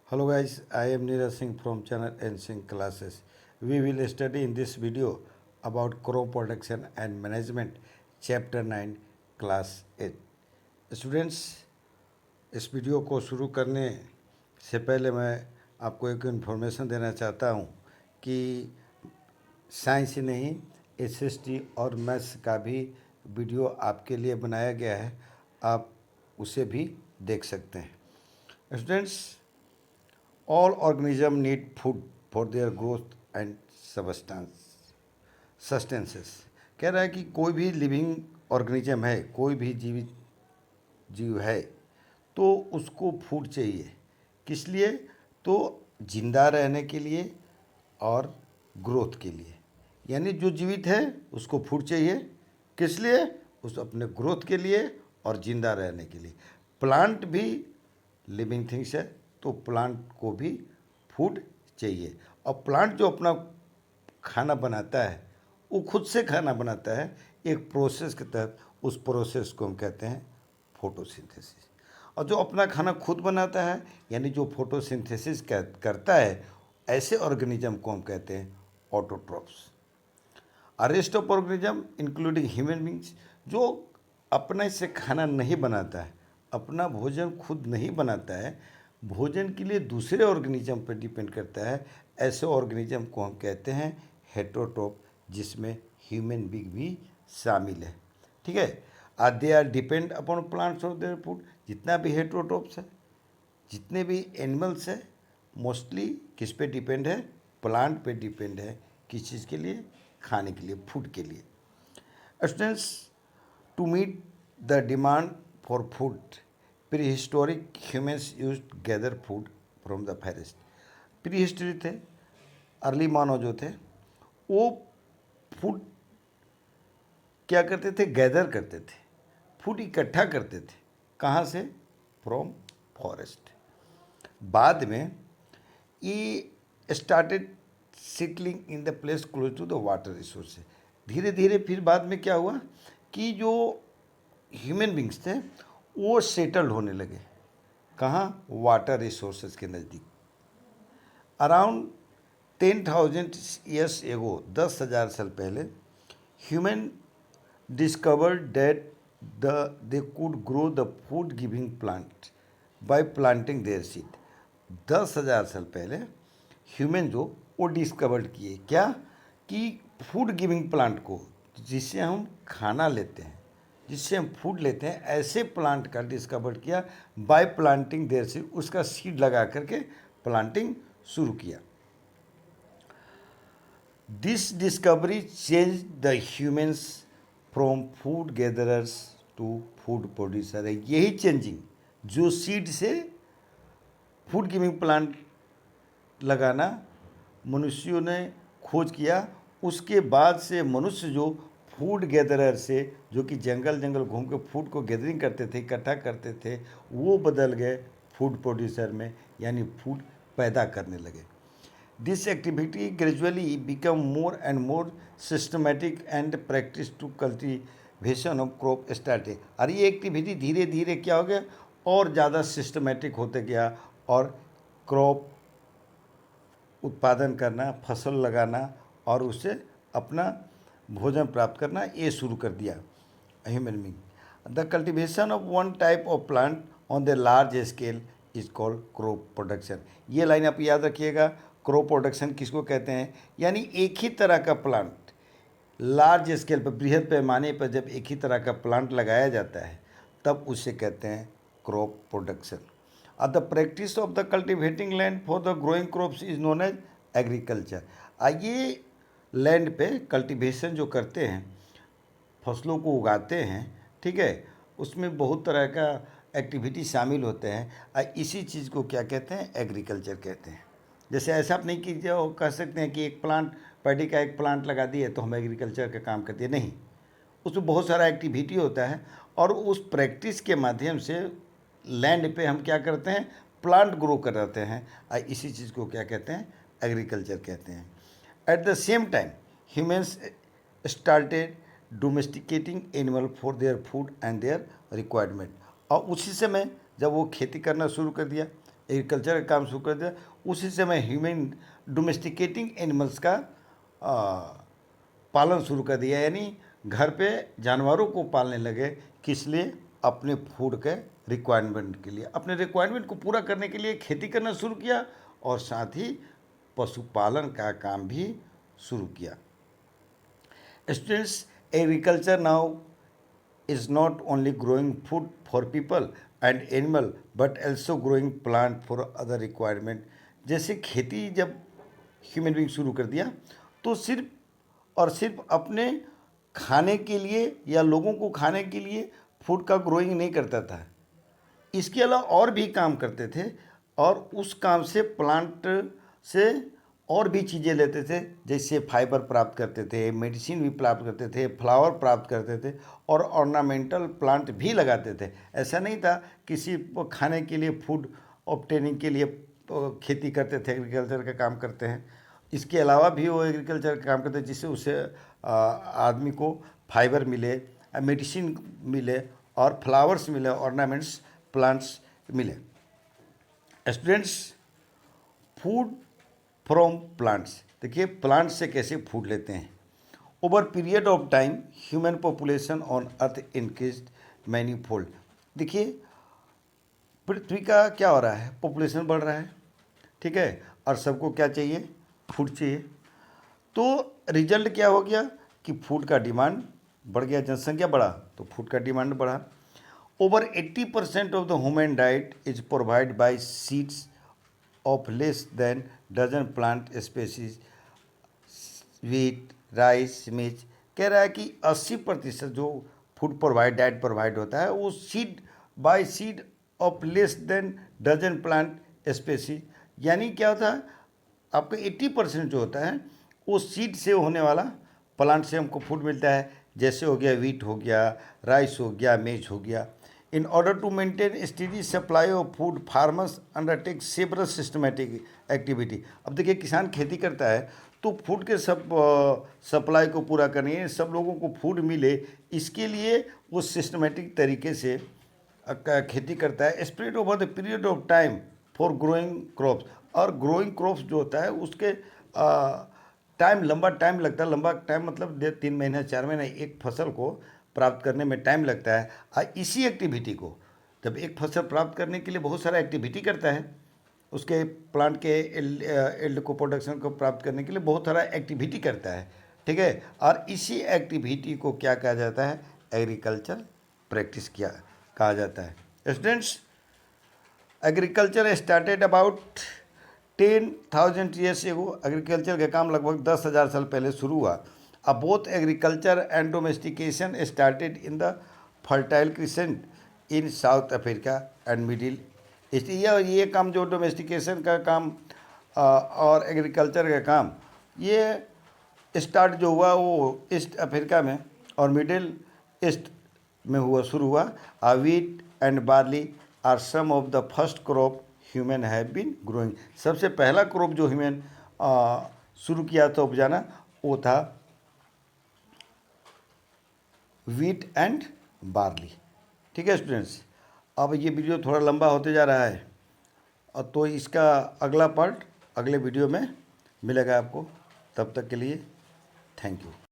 Hello guys, I am Neeraj Singh from channel NSync Classes. We will study in this video about crop production and management chapter 9 class 8. Students, इस video को शुरू करने से पहले मैं आपको एक इन्फॉर्मेशन देना चाहता हूँ कि साइंस ही नहीं एसएसटी और मैथ्स का भी वीडियो आपके लिए बनाया गया है, आप उसे भी देख सकते हैं। Students, all organism need food for their growth and sustenance। कह रहा है कि कोई भी लिविंग ऑर्गेनिज्म है, कोई भी जीवित जीव है तो उसको फूड चाहिए। किस लिए? तो जिंदा रहने के लिए और ग्रोथ के लिए। यानी जो जीवित है उसको फूड चाहिए। किस लिए? उस अपने ग्रोथ के लिए और जिंदा रहने के लिए। प्लांट भी लिविंग थिंग्स है तो प्लांट को भी फूड चाहिए। और प्लांट जो अपना खाना बनाता है वो खुद से खाना बनाता है एक प्रोसेस के तहत। उस प्रोसेस को हम कहते हैं फोटोसिंथेसिस। और जो अपना खाना खुद बनाता है यानी जो फोटोसिंथेसिस करता है, ऐसे ऑर्गेनिज्म को हम कहते हैं autotrophs. Rest of organism including human beings जो अपने से खाना नहीं बनाता है, अपना भोजन खुद नहीं बनाता है, भोजन के लिए दूसरे ऑर्गेनिज्म पर डिपेंड करता है, ऐसे ऑर्गेनिज्म को हम कहते हैं हेटेरोट्रॉफ, जिसमें ह्यूमन बींग भी शामिल है। ठीक है। They are depend upon plants for their food. जितना भी हेटेरोट्रॉफ्स है, जितने भी एनिमल्स है, मोस्टली किस पे डिपेंड है? प्लांट पे डिपेंड है। किस चीज़ के लिए? खाने के लिए, फूड के लिए। Students, to meet the demand for food, prehistoric humans use gather food from the forest. Prehistory थे, अर्ली मानव जो थे, वो फूड क्या करते थे? गैदर करते थे, फूड इकट्ठा करते थे। कहाँ से? From forest. बाद में ये started settling in the place close to the water resource. धीरे धीरे फिर बाद में क्या हुआ कि जो ह्यूमन बींग्स थे वो सेटल्ड होने लगे। कहाँ? वाटर रिसोर्सेज के नज़दीक। अराउंड 10,000 ईयर्स एगो, 10,000 साल पहले, human discovered that they could grow the food giving plant by planting their seed. 10,000 साल पहले ह्यूमन जो वो डिस्कवर्ड किए क्या? कि फूड गिविंग प्लांट को, जिससे हम खाना लेते हैं, जिससे हम फूड लेते हैं, ऐसे प्लांट का डिस्कवर किया बाय प्लांटिंग देयर सीड। उसका सीड लगा करके प्लांटिंग शुरू किया। This discovery change the humans from food gatherers to food producer. यही चेंजिंग जो सीड से फूड गिविंग प्लांट लगाना मनुष्यों ने खोज किया, उसके बाद से मनुष्य जो फूड गैदरर से, जो कि जंगल जंगल घूम के फूड को गैदरिंग करते थे, इकट्ठा करते थे, वो बदल गए फूड प्रोड्यूसर में, यानी फूड पैदा करने लगे। This activity gradually become more and more systematic and practice to cultivation of crop started. और ये एक्टिविटी धीरे धीरे क्या हो गया? और ज़्यादा सिस्टमेटिक होते गया और क्रॉप उत्पादन करना, फसल लगाना और उससे अपना भोजन प्राप्त करना, ये शुरू कर दिया human being. The cultivation of one type of plant on the large scale is called crop production. ये लाइन आप याद रखिएगा। क्रॉप प्रोडक्शन किसको कहते हैं? यानी एक ही तरह का प्लांट लार्ज स्केल पर, बृहद पैमाने पर जब एक ही तरह का प्लांट लगाया जाता है तब उसे कहते हैं crop production. The practice of the cultivating land for the growing crops is known as agriculture. ये लैंड पे कल्टीवेशन जो करते हैं, फसलों को उगाते हैं, ठीक है, उसमें बहुत तरह का एक्टिविटी शामिल होते हैं। इसी चीज़ को क्या कहते हैं? एग्रीकल्चर कहते हैं। जैसे ऐसा आप नहीं कि जो कह सकते हैं कि एक प्लांट, पैडी का एक प्लांट लगा दिए तो हम एग्रीकल्चर का काम करते हैं, नहीं। उसमें बहुत सारा एक्टिविटी होता है और उस प्रैक्टिस के माध्यम से लैंड पे हम क्या करते हैं? प्लांट ग्रो कराते हैं। इसी चीज़ को क्या कहते हैं? एग्रीकल्चर कहते हैं। At the same time humans started domesticating animal for their food and their requirement. और उसी समय जब वो खेती करना शुरू कर दिया, एग्रीकल्चर का काम शुरू कर दिया, उसी समय ह्यूमन डोमेस्टिकेटिंग एनिमल्स का पालन शुरू कर दिया, यानी घर पे जानवरों को पालने लगे। किस लिए? अपने फूड के रिक्वायरमेंट के लिए, अपने रिक्वायरमेंट को पूरा करने के लिए खेती करना शुरू किया और साथ ही पशुपालन का काम भी शुरू किया। Students, agriculture now is not only growing food for people and animal but also growing plant for other requirement। जैसे खेती जब ह्यूमन बीइंग शुरू कर दिया तो सिर्फ और सिर्फ अपने खाने के लिए या लोगों को खाने के लिए फूड का ग्रोइंग नहीं करता था, इसके अलावा और भी काम करते थे और उस काम से प्लांट से और भी चीज़ें लेते थे, जैसे फाइबर प्राप्त करते थे, मेडिसिन भी प्राप्त करते थे, फ्लावर प्राप्त करते थे और ऑर्नामेंटल प्लांट भी लगाते थे। ऐसा नहीं था किसी खाने के लिए फूड ऑब्टेनिंग के लिए खेती करते थे, एग्रीकल्चर का काम करते हैं। इसके अलावा भी वो एग्रीकल्चर का काम करते हैं जिससे उसे आदमी को फाइबर मिले, मेडिसिन मिले और फ्लावर्स मिले, ऑर्नामेंट्स प्लांट्स मिले। स्टूडेंट्स, फूड फ्रॉम प्लांट्स, देखिए प्लांट से कैसे फूड लेते हैं। Over period of time human population on earth increased many fold. देखिए पृथ्वी का क्या हो रहा है, पॉपुलेशन बढ़ रहा है, ठीक है, और सबको क्या चाहिए? फूड चाहिए। तो रिजल्ट क्या हो गया कि फूड का डिमांड बढ़ गया, जनसंख्या बढ़ा तो फूड का डिमांड बढ़ा। Over 80% of the human diet is provide by seeds of less than dozen plant species, wheat, rice, मिर्च। कह रहा है कि 80% जो फूड डाइट प्रोवाइड होता है वो seed by seed of less than dozen plant species, यानी क्या होता है आपका 80% जो होता है वो सीड से होने वाला प्लांट से हमको फूड मिलता है, जैसे हो गया व्हीट हो गया, राइस हो गया, मेज हो गया। In order to maintain steady supply of food, farmers undertake several systematic activity। अब देखिए किसान खेती करता है तो फूड के सप्लाई को पूरा करनी है, सब लोगों को फूड मिले, इसके लिए वो सिस्टमेटिक तरीके से खेती करता है। Spread over the period of time for growing crops, और ग्रोइंग क्रॉप्स जो होता है उसके लंबा टाइम लगता है, लंबा टाइम मतलब 3 महीने 4 महीने एक फसल को प्राप्त करने में टाइम लगता है। और इसी एक्टिविटी को जब एक फसल प्राप्त करने के लिए बहुत सारा एक्टिविटी करता है, उसके प्लांट के एल्ड को प्रोडक्शन को प्राप्त करने के लिए बहुत सारा एक्टिविटी करता है, ठीक है, और इसी एक्टिविटी को क्या कहा जाता है? एग्रीकल्चर प्रैक्टिस किया कहा जाता है। Students, agriculture started about 10,000 years ago. Agriculture का काम लगभग 10,000 साल पहले शुरू हुआ। Both agriculture and domestication started in the fertile crescent in south Africa and middle east. ये काम जो डोमेस्टिकेशन का काम और एग्रीकल्चर का काम ये स्टार्ट जो हुआ वो ईस्ट अफ्रीका में और मिडिल ईस्ट में शुरू हुआ। Wheat and barley are some of the first crop human have been growing. सबसे पहला क्रॉप जो ह्यूमन शुरू किया था उपजाना वो था व्हीट एंड बार्ली, ठीक है स्टूडेंट्स। अब ये वीडियो थोड़ा लंबा होते जा रहा है और तो इसका अगला पार्ट अगले वीडियो में मिलेगा आपको। तब तक के लिए थैंक यू।